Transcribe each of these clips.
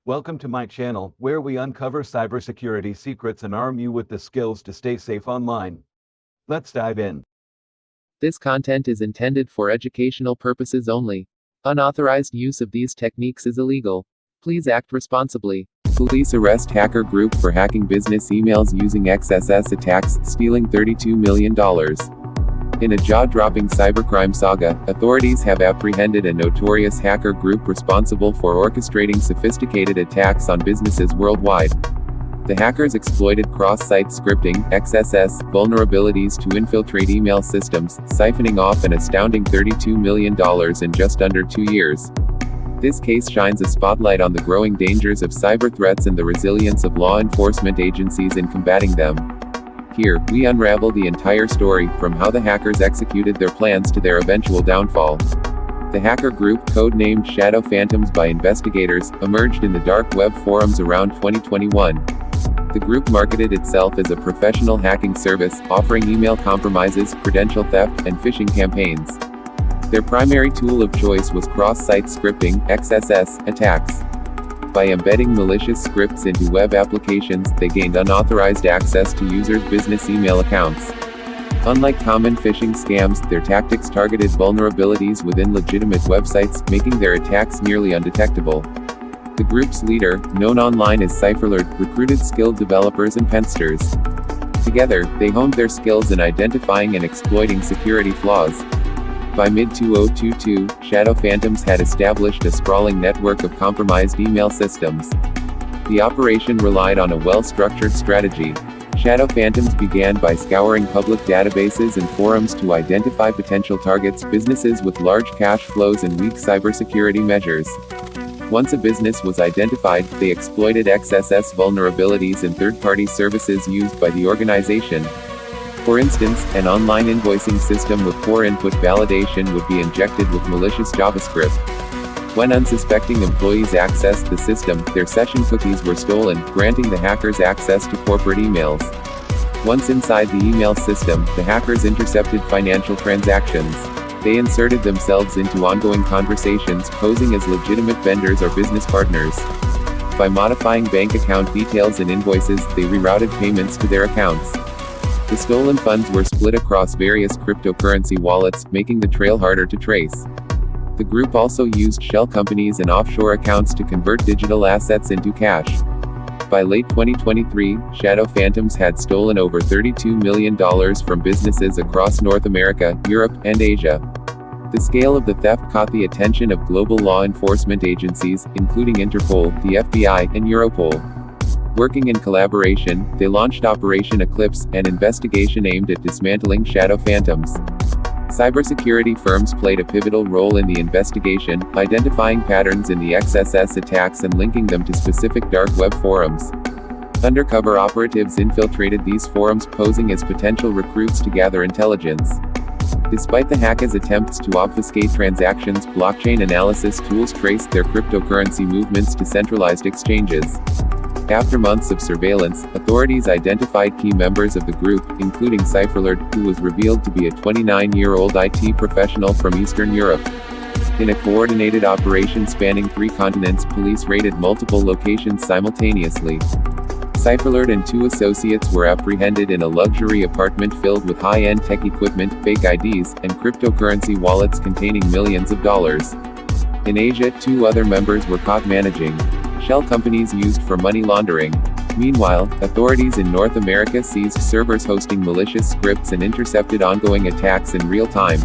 Welcome to my channel, where we uncover cybersecurity secrets and arm you with the skills to stay safe online. Let's dive in. This content is intended for educational purposes only. Unauthorized use of these techniques is illegal. Please act responsibly. Police arrest hacker group for hacking business emails using XSS attacks, stealing $32 million. In a jaw-dropping cybercrime saga, authorities have apprehended a notorious hacker group responsible for orchestrating sophisticated attacks on businesses worldwide. The hackers exploited cross-site scripting (XSS) vulnerabilities to infiltrate email systems, siphoning off an astounding $32 million in just under 2 years. This case shines a spotlight on the growing dangers of cyber threats and the resilience of law enforcement agencies in combating them. Here, we unravel the entire story, from how the hackers executed their plans to their eventual downfall. The hacker group, codenamed Shadow Phantoms by investigators, emerged in the dark web forums around 2021. The group marketed itself as a professional hacking service, offering email compromises, credential theft, and phishing campaigns. Their primary tool of choice was cross-site scripting (XSS) attacks. By embedding malicious scripts into web applications, they gained unauthorized access to users' business email accounts. Unlike common phishing scams, their tactics targeted vulnerabilities within legitimate websites, making their attacks nearly undetectable. The group's leader, known online as CyberLord, recruited skilled developers and pensters. Together, they honed their skills in identifying and exploiting security flaws. By mid-2022, Shadow Phantoms had established a sprawling network of compromised email systems. The operation relied on a well-structured strategy. Shadow Phantoms began by scouring public databases and forums to identify potential targets, businesses with large cash flows and weak cybersecurity measures. Once a business was identified, they exploited XSS vulnerabilities and third-party services used by the organization. For instance, an online invoicing system with poor input validation would be injected with malicious JavaScript. When unsuspecting employees accessed the system, their session cookies were stolen, granting the hackers access to corporate emails. Once inside the email system, the hackers intercepted financial transactions. They inserted themselves into ongoing conversations, posing as legitimate vendors or business partners. By modifying bank account details and invoices, they rerouted payments to their accounts. The stolen funds were split across various cryptocurrency wallets, making the trail harder to trace. The group also used shell companies and offshore accounts to convert digital assets into cash. By late 2023, Shadow Phantoms had stolen over $32 million from businesses across North America, Europe, and Asia. The scale of the theft caught the attention of global law enforcement agencies, including Interpol, the FBI, and Europol. Working in collaboration, they launched Operation Eclipse, an investigation aimed at dismantling Shadow Phantoms. Cybersecurity firms played a pivotal role in the investigation, identifying patterns in the XSS attacks and linking them to specific dark web forums. Undercover operatives infiltrated these forums, posing as potential recruits to gather intelligence. Despite the hackers' attempts to obfuscate transactions, blockchain analysis tools traced their cryptocurrency movements to centralized exchanges. After months of surveillance, authorities identified key members of the group, including CyberLord, who was revealed to be a 29-year-old IT professional from Eastern Europe. In a coordinated operation spanning 3 continents, police raided multiple locations simultaneously. CyberLord and 2 associates were apprehended in a luxury apartment filled with high-end tech equipment, fake IDs, and cryptocurrency wallets containing millions of dollars. In Asia, 2 other members were caught managing shell companies used for money laundering. Meanwhile, authorities in North America seized servers hosting malicious scripts and intercepted ongoing attacks in real time.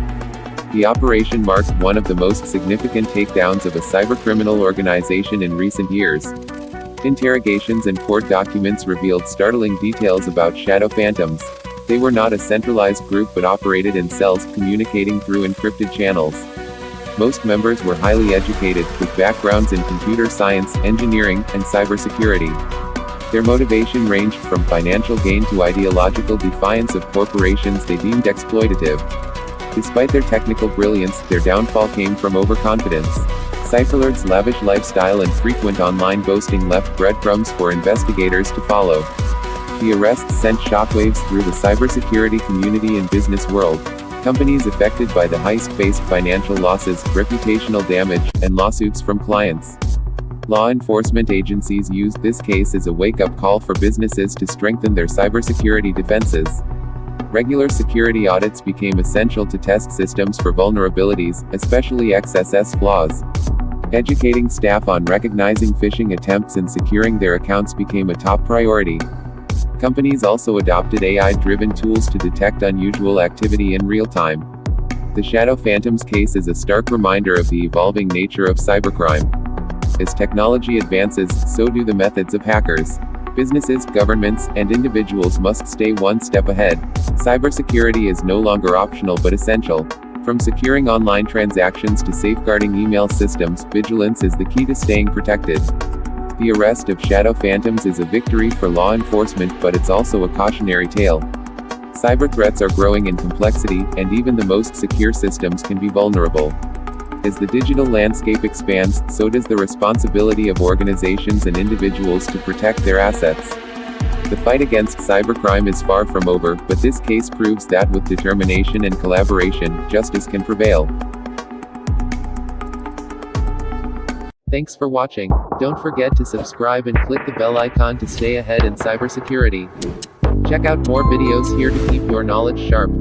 The operation marked one of the most significant takedowns of a cybercriminal organization in recent years. Interrogations and court documents revealed startling details about Shadow Phantoms. They were not a centralized group but operated in cells, communicating through encrypted channels. Most members were highly educated, with backgrounds in computer science, engineering, and cybersecurity. Their motivation ranged from financial gain to ideological defiance of corporations they deemed exploitative. Despite their technical brilliance, their downfall came from overconfidence. CyberLord's lavish lifestyle and frequent online boasting left breadcrumbs for investigators to follow. The arrests sent shockwaves through the cybersecurity community and business world. Companies affected by the heist faced financial losses, reputational damage, and lawsuits from clients. Law enforcement agencies used this case as a wake-up call for businesses to strengthen their cybersecurity defenses. Regular security audits became essential to test systems for vulnerabilities, especially XSS flaws. Educating staff on recognizing phishing attempts and securing their accounts became a top priority. Companies also adopted AI-driven tools to detect unusual activity in real time. The Shadow Phantoms case is a stark reminder of the evolving nature of cybercrime. As technology advances, so do the methods of hackers. Businesses, governments, and individuals must stay one step ahead. Cybersecurity is no longer optional but essential. From securing online transactions to safeguarding email systems, vigilance is the key to staying protected. The arrest of Shadow Phantoms is a victory for law enforcement, but it's also a cautionary tale. Cyber threats are growing in complexity, and even the most secure systems can be vulnerable. As the digital landscape expands, so does the responsibility of organizations and individuals to protect their assets. The fight against cybercrime is far from over, but this case proves that with determination and collaboration, justice can prevail. Thanks for watching. Don't forget to subscribe and click the bell icon to stay ahead in cybersecurity. Check out more videos here to keep your knowledge sharp.